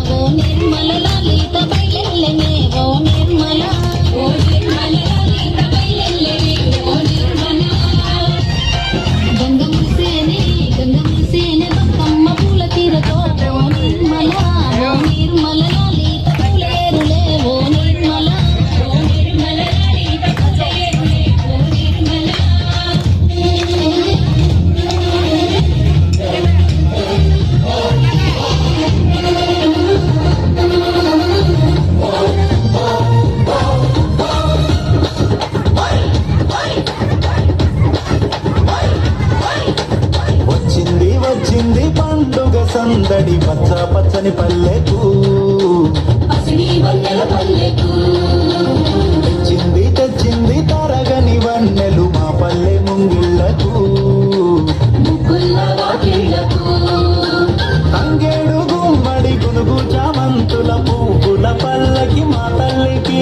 ఓ నిర్మల లలిత బయలెల్లెనే ఓ నిర్మల ఓ నిర్మల లలిత బయలెల్లెనే ఓ నిర్మల గంగమ్మ సేనే బతుకమ్మ పూల తీరతో ఓ నిర్మల లలిత పూలేరులే ఓ నిర్మల లలిత పూలేరులే ఓ నిర్మల వచ్చింది పండుగ సందడి పచ్చ పచ్చని పల్లెకు తెచ్చింది తరగని వన్నెలు మా పల్లె ముంగిళ్లకు తంగేడు గుమ్మడి గునుగు చామంతుల పువ్వుల పల్లకి మా తల్లికి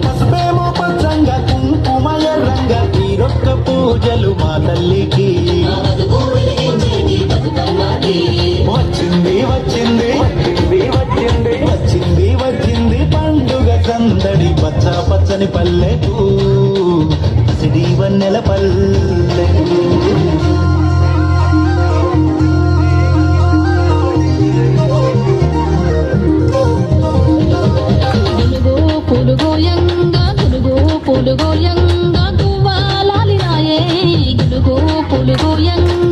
పసుపేమో పచ్చంగా కుంకుమ ఎర్రంగా తీరొక్క పూజలు మా తల్లికి వచ్చింది పండుగ సందడి పచ్చ పచ్చని పల్లెకు సిడి వన్నెల పల్లెకు పులుగోయంగా గువ్వాలాలి రాయే గులుగో పులుగోయంగా